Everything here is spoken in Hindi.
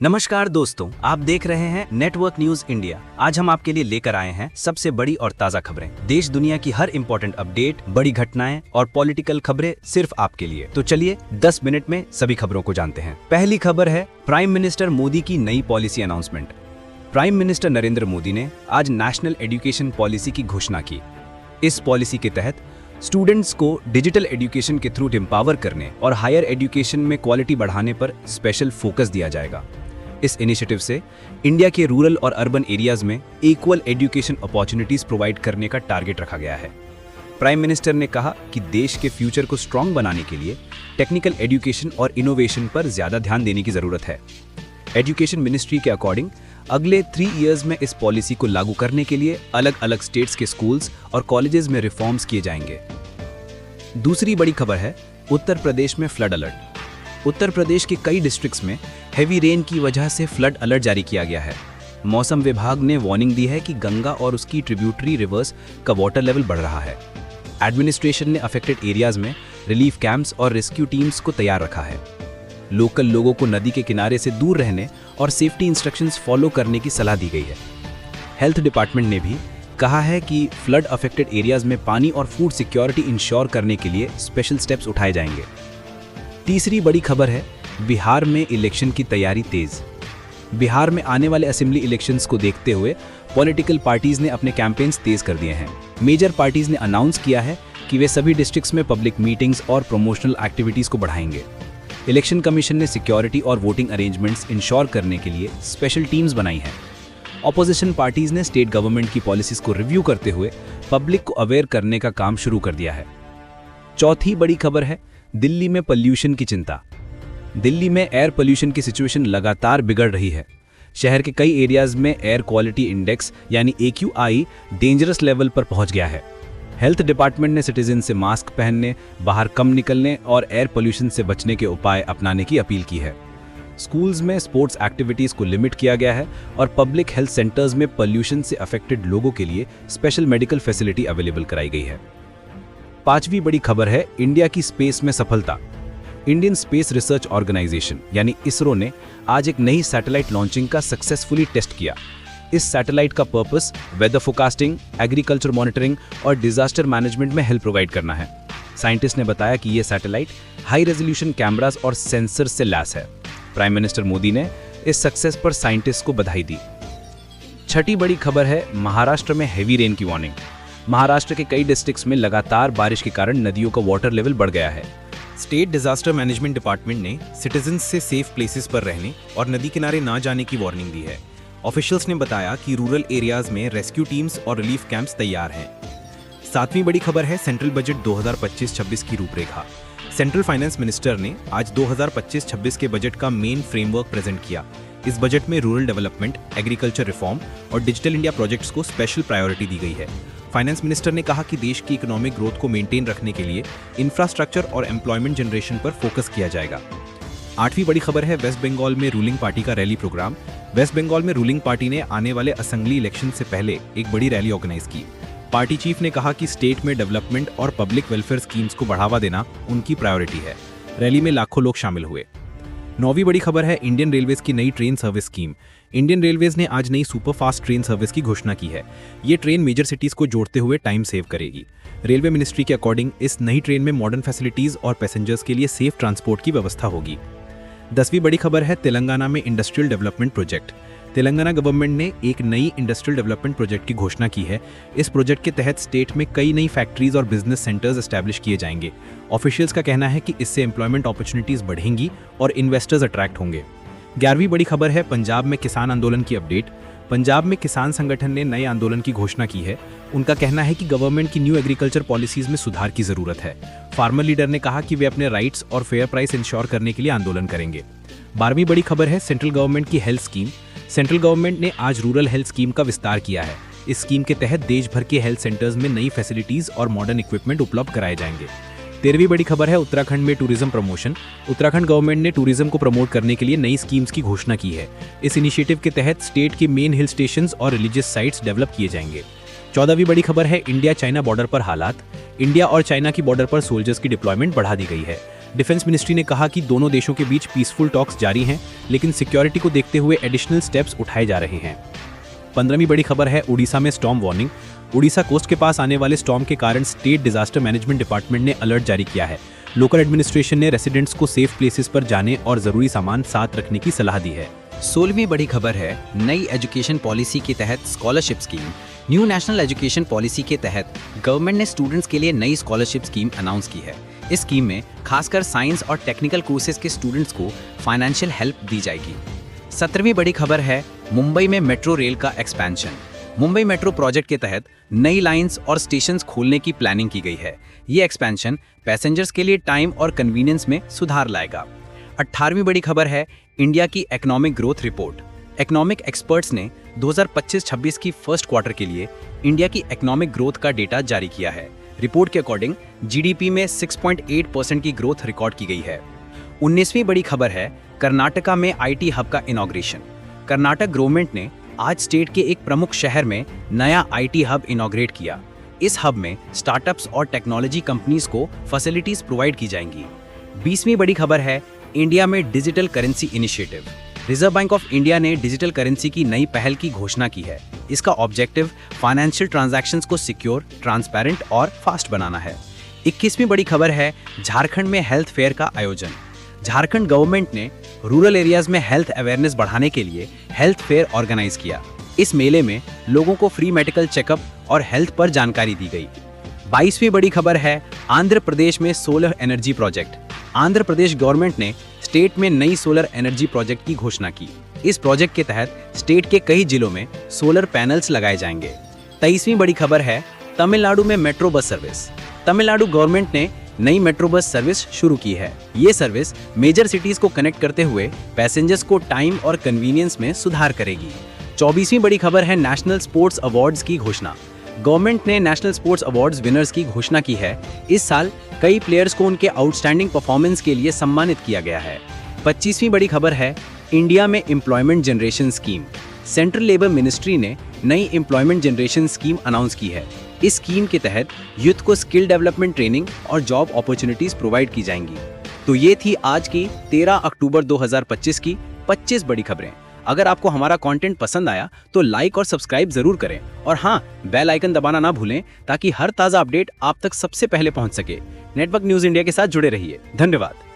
नमस्कार दोस्तों, आप देख रहे हैं नेटवर्क न्यूज इंडिया। आज हम आपके लिए लेकर आए हैं सबसे बड़ी और ताज़ा खबरें, देश दुनिया की हर इम्पोर्टेंट अपडेट, बड़ी घटनाएं और पॉलिटिकल खबरें सिर्फ आपके लिए। तो चलिए 10 मिनट में सभी खबरों को जानते हैं। पहली खबर है प्राइम मिनिस्टर मोदी की नई policy announcement. Prime minister Narendra Modi ने आज नेशनल एजुकेशन पॉलिसी की घोषणा की। इस पॉलिसी के तहत स्टूडेंट्स को डिजिटल एजुकेशन के थ्रू एम्पावर करने और हायर एजुकेशन में क्वालिटी बढ़ाने पर स्पेशल फोकस दिया जाएगा। इस इनिशिएटिव से इंडिया के रूरल और अर्बन एरियाज में इक्वल एजुकेशन अपॉर्चुनिटीज प्रोवाइड करने का टारगेट रखा गया है। प्राइम मिनिस्टर ने कहा कि देश के फ्यूचर को स्ट्रांग बनाने के लिए टेक्निकल एजुकेशन और इनोवेशन पर ज्यादा ध्यान देने की जरूरत है। एजुकेशन मिनिस्ट्री के अकॉर्डिंग अगले 3 इयर्स में इस पॉलिसी को लागू करने के लिए अलग अलग स्टेट्स के स्कूल्स और कॉलेजेस में रिफॉर्म्स किए जाएंगे। दूसरी बड़ी खबर है उत्तर प्रदेश में फ्लड अलर्ट। उत्तर प्रदेश के कई डिस्ट्रिक्ट्स में हेवी रेन की वजह से फ्लड अलर्ट जारी किया गया है। मौसम विभाग ने वार्निंग दी है कि गंगा और उसकी ट्रिब्यूटरी रिवर्स का वाटर लेवल बढ़ रहा है। एडमिनिस्ट्रेशन ने अफेक्टेड एरियाज में रिलीफ कैंप्स और रेस्क्यू टीम्स को तैयार रखा है। लोकल लोगों को नदी के किनारे से दूर रहने और सेफ्टी इंस्ट्रक्शंस फॉलो करने की सलाह दी गई है। हेल्थ डिपार्टमेंट ने भी कहा है कि फ्लड अफेक्टेड एरियाज में पानी और फूड सिक्योरिटी इंश्योर करने के लिए स्पेशल स्टेप्स उठाए जाएंगे। तीसरी बड़ी खबर है बिहार में इलेक्शन की तैयारी तेज। बिहार में आने वाले असेंबली इलेक्शंस को देखते हुए पॉलिटिकल पार्टीज ने अपने कैंपेन्स तेज कर दिए हैं। मेजर पार्टीज ने अनाउंस किया है कि वे सभी डिस्ट्रिक्ट्स में पब्लिक मीटिंग्स और प्रमोशनल एक्टिविटीज को बढ़ाएंगे। इलेक्शन कमीशन ने सिक्योरिटी और वोटिंग अरेंजमेंट्स इंश्योर करने के लिए स्पेशल टीम्स बनाई हैं। ऑपोजिशन पार्टीज ने स्टेट गवर्नमेंट की पॉलिसीज को रिव्यू करते हुए पब्लिक को अवेयर करने का काम शुरू कर दिया है। चौथी बड़ी खबर है दिल्ली में पोल्यूशन की चिंता। दिल्ली में एयर पोल्यूशन की सिचुएशन लगातार बिगड़ रही है। शहर के कई एरियाज में एयर क्वालिटी इंडेक्स यानी AQI डेंजरस लेवल पर पहुंच गया है। हेल्थ डिपार्टमेंट ने सिटीजन से मास्क पहनने, बाहर कम निकलने और एयर पोल्यूशन से बचने के उपाय अपनाने की अपील की है। स्कूल्स में स्पोर्ट्स एक्टिविटीज को लिमिट किया गया है और पब्लिक हेल्थ सेंटर्स में पोल्यूशन से अफेक्टेड लोगों के लिए स्पेशल मेडिकल फैसिलिटी अवेलेबल कराई गई है। पांचवी बड़ी खबर है इंडिया की स्पेस में सफलता। इंडियन स्पेस रिसर्च ऑर्गेनाइजेशन यानी इसरो ने आज एक नई सैटेलाइट लॉन्चिंग का सक्सेसफुली टेस्ट किया। इस सैटेलाइट का purpose weather forecasting, agriculture monitoring और डिजास्टर मैनेजमेंट में हेल्प प्रोवाइड करना है। साइंटिस्ट ने बताया कि यह सैटेलाइट हाई रेजोल्यूशन कैमरास और सेंसर से लैस है। प्राइम मिनिस्टर मोदी ने इस सक्सेस पर साइंटिस्ट को बधाई दी। छठी बड़ी खबर है महाराष्ट्र में हेवी रेन की वार्निंग। महाराष्ट्र के कई डिस्ट्रिक्ट्स में लगातार बारिश के कारण नदियों का वाटर लेवल बढ़ गया है। स्टेट डिजास्टर मैनेजमेंट डिपार्टमेंट ने सिटीजन्स से सेफ प्लेसेस पर रहने और नदी किनारे ना जाने की वार्निंग दी है। ऑफिशियल्स ने बताया कि रूरल एरियाज में रेस्क्यू टीम्स और रिलीफ कैंप्स तैयार हैं। सातवीं बड़ी खबर है सेंट्रल बजट 2025-26 की रूपरेखा। सेंट्रल फाइनेंस मिनिस्टर ने आज 2025-26 के बजट का मेन फ्रेमवर्क प्रेजेंट किया। इस बजट में रूरल डेवलपमेंट, एग्रीकल्चर रिफॉर्म और डिजिटल इंडिया प्रोजेक्ट्स को स्पेशल प्रायोरिटी दी गई है। फाइनेंस मिनिस्टर ने कहा कि देश की इकोनॉमिक ग्रोथ को मेंटेन रखने के लिए इंफ्रास्ट्रक्चर और एम्प्लॉयमेंट जनरेशन पर फोकस किया जाएगा। आठवीं बड़ी खबर है वेस्ट बंगाल में रूलिंग पार्टी का रैली प्रोग्राम। वेस्ट बंगाल में रूलिंग पार्टी ने आने वाले असेंबली इलेक्शन से पहले एक बड़ी रैली ऑर्गेनाइज की। पार्टी चीफ ने कहा कि स्टेट में डेवलपमेंट और पब्लिक वेलफेयर स्कीम्स को बढ़ावा देना उनकी प्रायोरिटी है। रैली में लाखों लोग शामिल हुए। नौवीं बड़ी खबर है इंडियन रेलवेज की नई train service scheme. Indian railways ने आज नई सुपर फास्ट ट्रेन सर्विस की घोषणा की है। ये ट्रेन मेजर सिटीज को जोड़ते हुए टाइम सेव करेगी। रेलवे मिनिस्ट्री के अकॉर्डिंग इस नई ट्रेन में मॉडर्न फैसिलिटीज और पैसेंजर्स के लिए सेफ ट्रांसपोर्ट की व्यवस्था होगी। 10वीं बड़ी खबर है तेलंगाना में industrial development project. Telangana government ने एक नई इंडस्ट्रियल डेवलपमेंट प्रोजेक्ट की घोषणा की है। इस प्रोजेक्ट के तहत स्टेट में कई नई फैक्ट्रीज और बिजनेस सेंटर्स एस्टैब्लिश किए जाएंगे। ऑफिशियल्स का कहना है कि इससे एम्प्लॉयमेंट अपॉर्चुनिटीज बढ़ेंगी और इन्वेस्टर्स अट्रैक्ट होंगे। 11वीं बड़ी खबर है पंजाब में किसान आंदोलन की अपडेट। पंजाब में किसान संगठन ने नए आंदोलन की घोषणा की है। उनका कहना है कि गवर्नमेंट की न्यू एग्रीकल्चर पॉलिसीज में सुधार की जरूरत है। फार्मर लीडर ने कहा कि वे अपने राइट्स और फेयर प्राइस इंश्योर करने के लिए आंदोलन करेंगे। 12वीं बड़ी खबर है सेंट्रल गवर्नमेंट की हेल्थ स्कीम। सेंट्रल गवर्नमेंट ने आज रूरल हेल्थ स्कीम का विस्तार किया है। इस स्कीम के तहत देश भर के हेल्थ सेंटर्स में नई फैसिलिटीज और मॉडर्न इक्विपमेंट उपलब्ध कराए जाएंगे। 13वीं बड़ी खबर है उत्तराखंड में टूरिज्म प्रमोशन। उत्तराखंड गवर्नमेंट ने टूरिज्म को प्रमोट करने के लिए नई स्कीम्स की घोषणा की है। इस इनिशिएटिव के तहत स्टेट के मेन हिल स्टेशंस और रिलीजियस साइट्स डेवलप किए जाएंगे। 14वीं बड़ी खबर है इंडिया चाइना बॉर्डर पर हालात। इंडिया और चाइना की बॉर्डर पर सोल्जर्स की डिप्लॉयमेंट बढ़ा दी गई है। डिफेंस मिनिस्ट्री ने कहा कि दोनों देशों के बीच पीसफुल टॉक्स जारी हैं, लेकिन सिक्योरिटी को देखते हुए एडिशनल स्टेप्स उठाए जा रहे हैं। 15वीं बड़ी खबर है उड़ीसा में स्टॉर्म वार्निंग। उड़ीसा कोस्ट के पास आने वाले स्टॉर्म के कारण स्टेट डिजास्टर मैनेजमेंट डिपार्टमेंट ने अलर्ट जारी किया है। लोकल एडमिनिस्ट्रेशन ने रेसिडेंट्स को सेफ प्लेसेस पर जाने और जरूरी सामान साथ रखने की सलाह दी है। 16वीं बड़ी खबर है नई एजुकेशन पॉलिसी के तहत scholarship scheme. New national education policy के तहत गवर्नमेंट ने स्टूडेंट्स के लिए नई स्कॉलरशिप स्कीम अनाउंस की है। इस स्कीम में खासकर साइंस और टेक्निकल कोर्सेज के स्टूडेंट्स को फाइनेंशियल हेल्प दी जाएगी। 17वीं बड़ी खबर है मुंबई में मेट्रो रेल का एक्सपेंशन। मुंबई मेट्रो प्रोजेक्ट के तहत नई लाइंस और स्टेशंस खोलने की प्लानिंग की गई है। ये एक्सपेंशन पैसेंजर्स के लिए टाइम और कन्वीनियंस में सुधार लाएगा। 18वीं बड़ी खबर है इंडिया की economic growth report. Economic experts ने 2025-26 की फर्स्ट क्वार्टर के लिए इंडिया की इकोनॉमिक ग्रोथ का डेटा जारी किया है। रिपोर्ट के अकॉर्डिंग जीडीपी में 6.8% की ग्रोथ रिकॉर्ड की गई है। 19वीं बड़ी खबर है कर्नाटका में आईटी हब का इनॉग्रेशन। कर्नाटक गवर्नमेंट ने आज स्टेट के एक प्रमुख शहर में नया आईटी हब इनॉग्रेट किया। इस हब में स्टार्टअप्स और टेक्नोलॉजी कंपनीज को फैसिलिटीज प्रोवाइड की जाएंगी। 20वीं बड़ी खबर है इंडिया में digital currency initiative. Reserve bank of India ने डिजिटल करेंसी की नई पहल की घोषणा की है। इसका ऑब्जेक्टिव फाइनेंशियल ट्रांजैक्शंस को सिक्योर, ट्रांसपेरेंट और फास्ट बनाना है। 21वीं बड़ी खबर है झारखंड में हेल्थ फेयर का आयोजन। झारखंड गवर्नमेंट ने रूरल एरियाज में हेल्थ अवेयरनेस बढ़ाने के लिए हेल्थ फेयर ऑर्गेनाइज किया। इस मेले में लोगों को फ्री मेडिकल चेकअप और हेल्थ पर जानकारी दी गई। 22वीं बड़ी खबर है आंध्र प्रदेश में solar energy project. Andhra Pradesh government ने स्टेट में नई सोलर एनर्जी प्रोजेक्ट की घोषणा की। इस प्रोजेक्ट के तहत स्टेट के कई जिलों में सोलर पैनल्स लगाए जाएंगे। 23वीं बड़ी खबर है तमिलनाडु में metro bus service. Tamil Nadu government ने नई मेट्रो बस सर्विस शुरू की है। ये सर्विस मेजर सिटीज को कनेक्ट करते हुए पैसेंजर्स को टाइम और कन्वीनियंस में सुधार करेगी। 24वीं बड़ी खबर है नेशनल स्पोर्ट्स अवार्ड्स की घोषणा। गवर्नमेंट ने नेशनल स्पोर्ट्स अवार्ड्स विनर्स की घोषणा की है। इस साल कई प्लेयर्स को उनके आउटस्टैंडिंग परफॉर्मेंस के लिए सम्मानित किया गया है। 25वीं बड़ी खबर है इंडिया में employment generation scheme. Central labour ministry ने नई एम्प्लॉयमेंट जनरेशन स्कीम अनाउंस की है। इस स्कीम के तहत यूथ को स्किल डेवलपमेंट ट्रेनिंग और जॉब अपॉर्चुनिटीज प्रोवाइड की जाएंगी। तो ये थी आज की 13 अक्टूबर 2025 की 25 बड़ी खबरें। अगर आपको हमारा कंटेंट पसंद आया तो लाइक और सब्सक्राइब जरूर करें और हाँ, बेल आइकन दबाना ना भूलें ताकि हर ताज़ा अपडेट आप तक सबसे पहले पहुंच सके। नेटवर्क न्यूज़ इंडिया के साथ जुड़े रहिए। धन्यवाद।